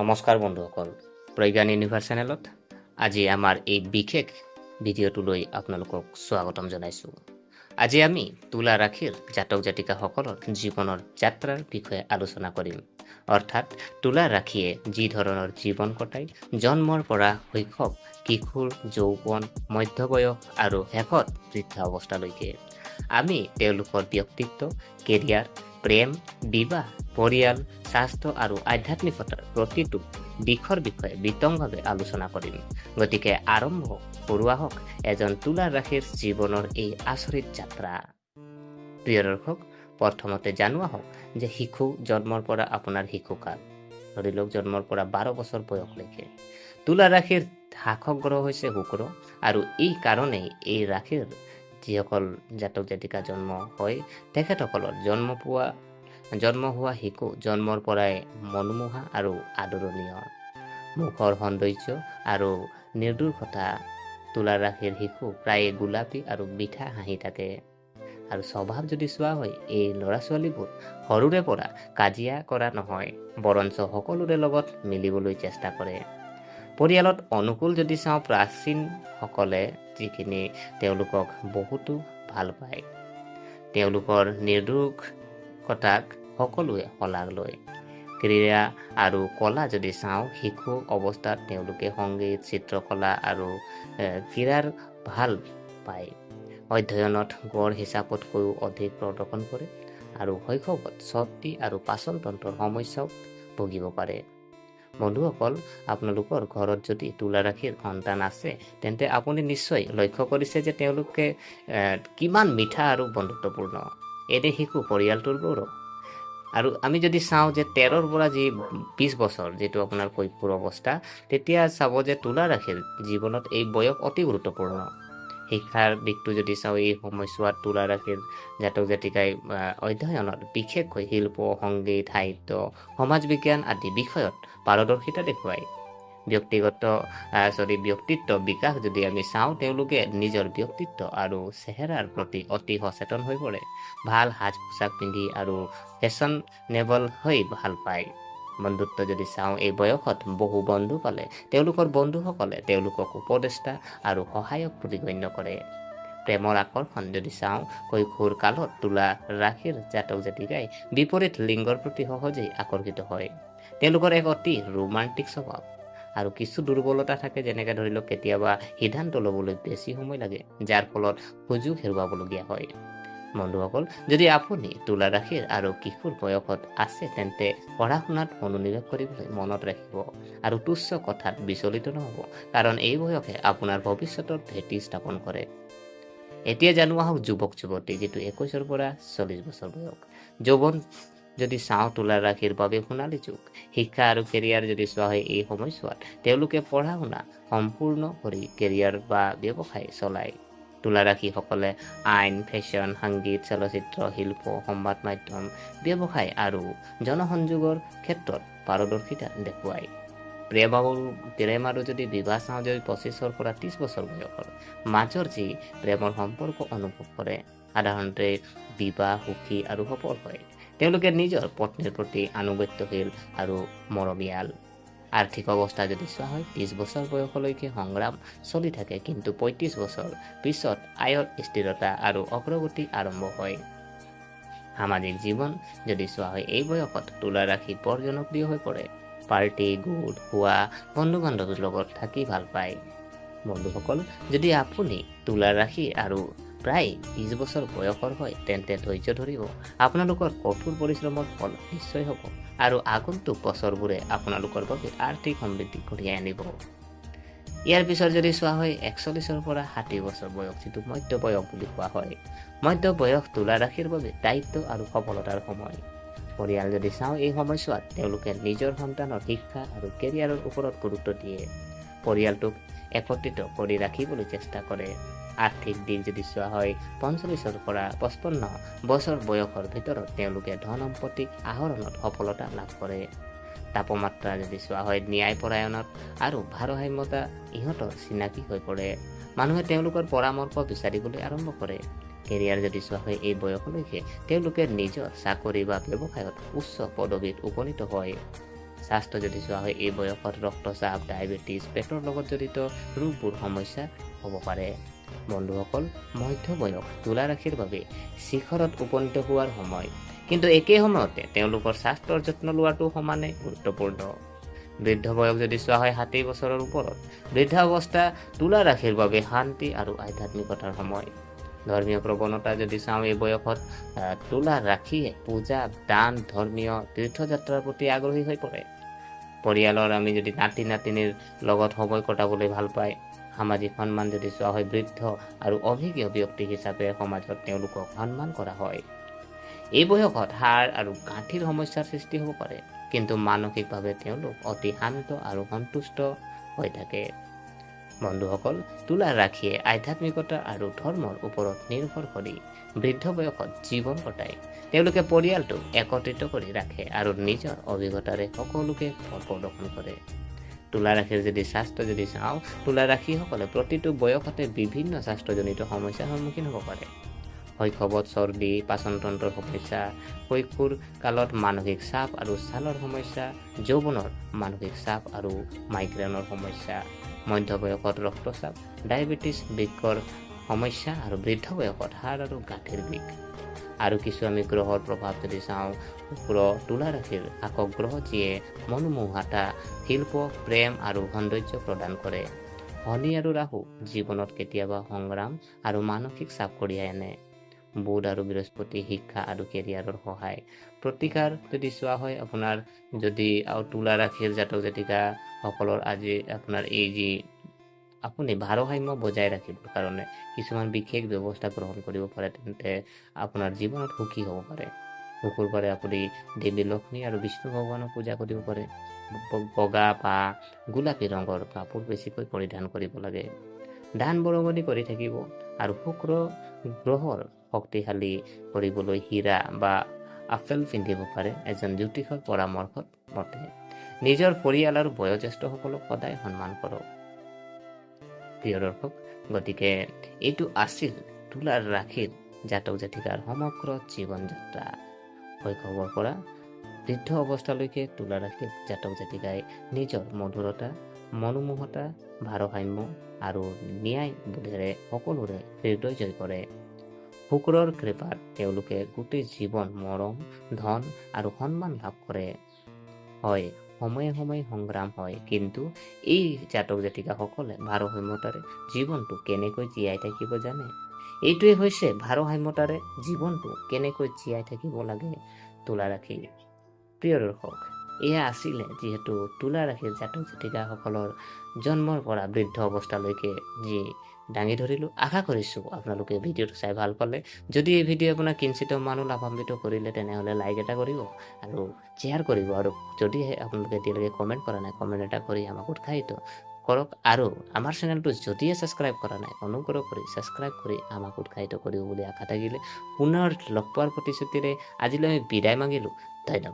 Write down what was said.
নমস্কাৰ বন্ধুসকল, প্ৰজ্ঞান ইউনিভাৰ্ছ চেনেলত আজি আমাৰ এই বিশেষ ভিডিঅ'টোলৈ আপোনালোকক স্বাগতম জনাইছোঁ। আজি আমি তুলা ৰাশিৰ জাতক জাতিকাসকলৰ জীৱনৰ যাত্ৰাৰ বিষয়ে আলোচনা কৰিম। অৰ্থাৎ তুলা ৰাশিয়ে যি ধৰণৰ জীৱন কটাই জন্মৰ পৰা শৈশৱ, কিশোৰ, যৌৱন, মধ্যবয়স আৰু শেষত বৃদ্ধা অৱস্থালৈকে আমি তেওঁলোকৰ ব্যক্তিত্ব, কেৰিয়াৰ, প্ৰেম, বিবাহ, পৰিয়াল, স্বাস্থ্য আৰু আধ্যাত্মিকতাৰ প্ৰতিটো দিশৰ বিষয়ে বিতংভাৱে আলোচনা কৰিম। গতিকে আৰম্ভ কৰোৱা হওক এজন তুলা ৰাশিৰ জীৱনৰ এই আচৰিত যাত্ৰা। প্ৰিয় দৰ্শক, প্ৰথমতে জানোৱা হওক যে শিশু জন্মৰ পৰা আপোনাৰ শিশুকাল, ধৰি লওক জন্মৰ পৰা 12 বছৰ বয়সলৈকে তুলা ৰাশিৰ শাসক গ্ৰহ হৈছে শুক্ৰ, আৰু এই কাৰণেই এই ৰাশিৰ যিসকল জাতক জাতিকা জন্ম হয় তেখেতসকলৰ জন্ম হোৱা শিশু জন্মৰ পৰাই মনোমোহা আৰু আদৰণীয়। মুখৰ সৌন্দৰ্য আৰু নিৰ্দোষতা তুলা ৰাশিৰ শিশু প্ৰায়ে গোলাপী আৰু মিঠা হাঁহি থাকে। আৰু স্বভাৱ যদি চোৱা হয়, এই ল'ৰা ছোৱালীবোৰ সৰুৰে পৰা কাজিয়া কৰা নহয়, বৰঞ্চ সকলোৰে লগত মিলিবলৈ চেষ্টা কৰে। পৰিয়ালত অনুকূল যদি চাওঁ, প্ৰাচীনসকলে যিখিনি তেওঁলোকক বহুতো ভাল পায়, তেওঁলোকৰ নিৰ্দোষতাক সকলোৱে শলাগ লয়। ক্ৰীড়া আৰু কলা যদি চাওঁ, শিশু অৱস্থাত তেওঁলোকে সংগীত, চিত্ৰকলা আৰু ক্ৰীড়াৰ ভাল পায়। অধ্যয়নত গড় হিচাপতকৈও অধিক প্ৰদৰ্শন কৰে আৰু শৈশৱত ছটি আৰু পাচন তন্ত্ৰৰ সমস্যাও ভুগিব পাৰে। বন্ধুসকল, আপোনালোকৰ ঘৰত যদি তুলা ৰাশিৰ সন্তান আছে তেন্তে আপুনি নিশ্চয় লক্ষ্য কৰিছে যে তেওঁলোকে কিমান মিঠা আৰু বন্ধুত্বপূৰ্ণ। এনে শিশু পৰিয়ালটোৰ গৌৰৱ। আৰু আমি যদি চাওঁ যে 13ৰ পৰা 20 বছৰ যিটো আপোনাৰ কৈশোৰ অৱস্থা, তেতিয়া চাব যে তুলা ৰাশিৰ জীৱনত এই বয়স অতি গুৰুত্বপূৰ্ণ। শিক্ষাৰ দিশটো যদি চাওঁ, এই সময়ছোৱাত তুলা ৰাশিৰ জাতক জাতিকাই অধ্যয়নত, বিশেষকৈ শিল্প, সংগীত, সাহিত্য, সমাজ বিজ্ঞান আদি বিষয়ত পাৰদৰ্শিতা দেখুৱায়। ব্যক্তিত্ব বিকাশ যদি আমি চাওঁ, তেওঁলোকে নিজৰ ব্যক্তিত্ব আৰু চেহেৰাৰ প্ৰতি অতি সচেতন হৈ পৰে। ভাল সাজ পোছাক পিন্ধি আৰু ফেশ্বনেবল হৈ ভাল পায়। বন্ধুত্ব যদি চাওঁ, এই বয়সত বহু বন্ধু পালে তেওঁলোকৰ বন্ধুসকলে তেওঁলোকক উপদেষ্টা আৰু সহায়ক বুলি গণ্য কৰে। প্ৰেমৰ আকৰ্ষণ যদি চাওঁ, কৈশোৰ কালত তুলা ৰাশিৰ জাতক জাতিকাই বিপৰীত লিংগৰ প্ৰতি সহজেই আকৰ্ষিত হয়। তেওঁলোকৰ এক অতি ৰোমান্টিক স্বভাৱ আৰু কিছু দুৰ্বলতা থাকে, যেনেকৈ ধৰি লওক কেতিয়াবা সিদ্ধান্ত ল'বলৈ বেছি সময় লাগে, যাৰ ফলত সুযোগ হেৰুৱাবলগীয়া হয়। বন্ধুসকল, যদি আপুনি তুলা ৰাশিৰ আৰু কিশোৰ বয়সত আছে তেন্তে পঢ়া শুনাত মনোনিৱেশ কৰিবলৈ মনত ৰাখিব আৰু তুচ্ছ কথাত বিচলিত নহ'ব, কাৰণ এই বয়সে আপোনাৰ ভৱিষ্যতৰ ভেটি স্থাপন কৰে। এতিয়া জানোৱা হওক যুৱক যুৱতী, যিটো 21ৰ পৰা 40 বছৰ বয়স। যৌৱন যদি চাওঁ, তুলা ৰাশিৰ বাবে সোণালী যুগ। শিক্ষা আৰু কেৰিয়াৰ যদি চোৱা হয়, এই সময়ছোৱাত তেওঁলোকে পঢ়া শুনা সম্পূৰ্ণ কৰি কেৰিয়াৰ বা ব্যৱসায় চলায়। তুলা ৰাশিসকলে আইন, ফেশ্বন, সংগীত, চলচ্চিত্ৰ, শিল্প, সংবাদ মাধ্যম, ব্যৱসায় আৰু জনসংযোগৰ ক্ষেত্ৰত পাৰদৰ্শিতা দেখুৱায়। প্ৰেম আৰু যদি বিবাহ চাওঁ, যদি 25ৰ পৰা 30 বছৰ বয়সৰ মাজৰ যি প্ৰেমৰ সম্পৰ্ক অনুভৱ কৰে, সাধাৰণতে বিবাহ সুখী আৰু সফল হয়। তেওঁলোকে নিজৰ পত্নীৰ প্ৰতি আনুগত্যশীল আৰু মৰমীয়াল। আৰ্থিক অৱস্থা যদি চোৱা হয়, 30 বছৰ বয়সলৈকে সংগ্ৰাম চলি থাকে, কিন্তু 35 বছৰ পিছত আয়ৰ স্থিৰতা আৰু অগ্ৰগতি আৰম্ভ হয়। সামাজিক জীৱন যদি চোৱা হয়, এই বয়সত তুলা ৰাশি বৰ জনপ্ৰিয় হৈ পৰে। পাৰ্টি, গোট খোৱা, বন্ধু বান্ধৱীৰ লগত থাকি ভাল পায়। বন্ধুসকল, যদি আপুনি তুলা ৰাশি আৰু প্ৰায় 20 বছৰ বয়সৰ হয় তেন্তে ধৈৰ্য ধৰিব। আপোনালোকৰ কঠোৰ পৰিশ্ৰমৰ ফল নিশ্চয় হ'ব আৰু আগন্তুক বছৰবোৰে আপোনালোকৰ বাবে আৰ্থিক সমৃদ্ধি কঢ়িয়াই আনিব। ইয়াৰ পিছত যদি চোৱা হয়, 41ৰ পৰা 60 বছৰ বয়স, যিটো মধ্য বয়স বুলি কোৱা হয়। মধ্য বয়স তুলা ৰাশিৰ বাবে দায়িত্ব আৰু সফলতাৰ সময়। পৰিয়াল যদি চাওঁ, এই সময়ছোৱাত তেওঁলোকে নিজৰ সন্তানৰ শিক্ষা আৰু কেৰিয়াৰৰ ওপৰত গুৰুত্ব দিয়ে। পৰিয়ালটোক একত্ৰিত কৰি ৰাখিবলৈ চেষ্টা কৰে। আৰ্থিক দিশ যদি চোৱা হয়, 45ৰ পৰা 55 বছৰ বয়সৰ ভিতৰত তেওঁলোকে ধন সম্পত্তি আহৰণত সফলতা লাভ কৰে। তাপমাত্ৰা যদি চোৱা হয়, ন্যায়পৰায়ণত আৰু ভাৰসাম্যতা ইহঁতৰ চিনাকি হৈ পৰে। মানুহে তেওঁলোকৰ পৰামৰ্শ বিচাৰিবলৈ আৰম্ভ কৰে। কেৰিয়াৰ যদি চোৱা হয়, এই বয়সলৈকে তেওঁলোকে নিজৰ চাকৰি বা ব্যৱসায়ত উচ্চ পদবীত উপনীত হয়। স্বাস্থ্য যদি চোৱা হয় এই বয়সত ৰক্তচাপ, ডায়েবেটিছ, পেটৰ লগত জড়িত ৰোগবোৰ সমস্যা হ'ব পাৰে। বন্ধুসকল, মধ্য বয়স তুলা ৰাশিৰ বাবে শিখৰত উপনীত হোৱাৰ সময়, কিন্তু একে সময়তে তেওঁলোকৰ স্বাস্থ্যৰ যত্ন লোৱাটো সমানে গুৰুত্বপূৰ্ণ। বৃদ্ধ বয়স যদি চোৱা হয় 60 বছৰৰ ওপৰত, বৃদ্ধাৱস্থা তুলা ৰাশিৰ বাবে শান্তি আৰু আধ্যাত্মিকতাৰ সময়। ধৰ্মীয় প্ৰৱণতা যদি চাওঁ এই বয়সত তুলা ৰাশিয়ে পূজা, দান, ধৰ্মীয় তীৰ্থযাত্ৰাৰ প্ৰতি আগ্ৰহী হৈ পৰে। পৰিয়ালৰ আমি যদি নাতি নাতিনীৰ লগত সময় কটাবলৈ ভাল পায়। সামাজিক সন্মান যদি চোৱা হয় বৃদ্ধ আৰু অভিজ্ঞ ব্যক্তি হিচাপে সমাজত তেওঁলোকক সন্মান কৰা হয়। এই বয়সত হাড় আৰু গাঁঠিৰ সমস্যাৰ সৃষ্টি হ'ব পাৰে, কিন্তু মানসিকভাৱে তেওঁলোক অতি শান্ত আৰু সন্তুষ্ট হৈ থাকে। বন্ধুসকল, তুলা ৰাশিয়ে আধ্যাত্মিকতা আৰু ধৰ্মৰ ওপৰত নিৰ্ভৰ কৰি বৃদ্ধ বয়সত জীৱন কটায়। তেওঁলোকে পৰিয়ালটোক একত্ৰিত কৰি ৰাখে আৰু নিজৰ অভিজ্ঞতাৰে সকলোকে পথ প্ৰদৰ্শন কৰে। তুলা ৰাশিৰ যদি স্বাস্থ্য যদি চাওঁ, তুলা ৰাশিসকলে প্ৰতিটো বয়সতে বিভিন্ন স্বাস্থ্যজনিত সমস্যাৰ সন্মুখীন হ'ব পাৰে। শৈশৱত চৰ্দি, পাচনতন্ত্ৰৰ সমস্যা, কৈশোৰ কালত মানসিক চাপ আৰু ছালৰ সমস্যা, যৌৱনৰ মানসিক চাপ আৰু মাইগ্ৰেনৰ সমস্যা, মধ্য বয়সত ৰক্তচাপ, ডায়েবেটিছ, বৃক্কৰ সমস্যা আৰু বৃদ্ধ বয়সত হাড় আৰু গাঁঠিৰ বিষ। আৰু কিছু আমি গ্ৰহৰ প্ৰভাৱ যদি চাওঁ, শুক্ৰ তুলা ৰাশিৰ শাসক গ্ৰহ, যিয়ে মনোমোহতা, শিল্প, প্ৰেম আৰু সৌন্দৰ্য প্ৰদান কৰে। শনি আৰু ৰাহু জীৱনত কেতিয়াবা সংগ্ৰাম আৰু মানসিক চাপ কঢ়িয়াই আনে। বুধ আৰু বৃহস্পতি শিক্ষা আৰু কেৰিয়াৰৰ সহায়। প্ৰতিকাৰ যদি চোৱা হয় আপোনাৰ যদি তুলা ৰাশিৰ জাতক জাতিকাসকলৰ আজি আপোনাৰ এই যি আপুনি ভাৰসাম্য বজাই ৰাখিবৰ কাৰণে কিছুমান বিশেষ ব্যৱস্থা গ্ৰহণ কৰিব পাৰে, তেন্তে আপোনাৰ জীৱনত সুখী হ'ব পাৰে। শুকুৰবাৰে আপুনি দেৱী লক্ষ্মী আৰু বিষ্ণু ভগৱানক পূজা কৰিব পাৰে। বগা বা গোলাপী ৰঙৰ কাপোৰ বেছিকৈ পৰিধান কৰিব লাগে। দান বৰঙণি কৰি থাকিব আৰু শুক্ৰ গ্ৰহৰ শক্তিশালী কৰিবলৈ হীৰা বা আপেল পিন্ধিব পাৰে। এজন জ্যোতিষৰ পৰামৰ্শত মতে নিজৰ পৰিয়াল আৰু বয়োজ্যেষ্ঠসকলক সদায় সন্মান কৰক। প্ৰিয় দৰ্শক, গতিকে এইটো আছিল তুলা ৰাশিৰ জাতক জাতিকাৰ সমগ্ৰ জীৱন যাত্ৰা। শৈশৱৰ পৰা বৃদ্ধ অৱস্থালৈকে তুলা ৰাশিৰ জাতক জাতিকাই নিজৰ মধুৰতা, মনোমোহতা, ভাৰসাম্য আৰু ন্যায় বোধেৰে সকলোৰে হৃদয় জয় কৰে। শুক্ৰৰ কৃপাত তেওঁলোকে গোটেই জীৱন মৰম, ধন আৰু সন্মান লাভ কৰে। হয়, সময়ে সময়ে সংগ্ৰাম হয়, কিন্তু এই জাতক জাতিকাসকলে ভাৰসাম্যতাৰে জীৱনটো কেনেকৈ জীয়াই থাকিব জানে। এইটোৱে হৈছে ভাৰসাম্যতাৰে জীৱনটো কেনেকৈ জীয়াই থাকিব লাগে তুলা ৰাশি। প্ৰিয় দৰ্শক, এয়া আছিলে যিহেতু তুলা ৰাশিৰ জাতক জাতিকাসকলৰ জন্মৰ পৰা বৃদ্ধ অৱস্থালৈকে যি দাঙি ধৰিলোঁ। আশা কৰিছোঁ আপোনালোকে ভিডিঅ'টো চাই ভাল পালে। যদি এই ভিডিঅ' আপোনাক কিঞ্চিত মানুহ লাভান্বিত কৰিলে তেনেহ'লে লাইক এটা কৰিব আৰু শ্বেয়াৰ কৰিব, আৰু যদিহে আপোনালোকে এতিয়ালৈকে কমেণ্ট কৰা নাই, কমেণ্ট এটা কৰি আমাক উৎসাহিত কৰক। আৰু আমাৰ চেনেলটো যদিহে ছাবস্ক্ৰাইব কৰা নাই, অনুগ্ৰহ কৰি ছাবস্ক্ৰাইব কৰি আমাক উৎসাহিত কৰিব বুলি আশা থাকিলে পুনৰ লগ পোৱাৰ প্ৰতিশ্ৰুতিৰে আজিলৈ আমি বিদায় মাগিলোঁ। ধন্যবাদ।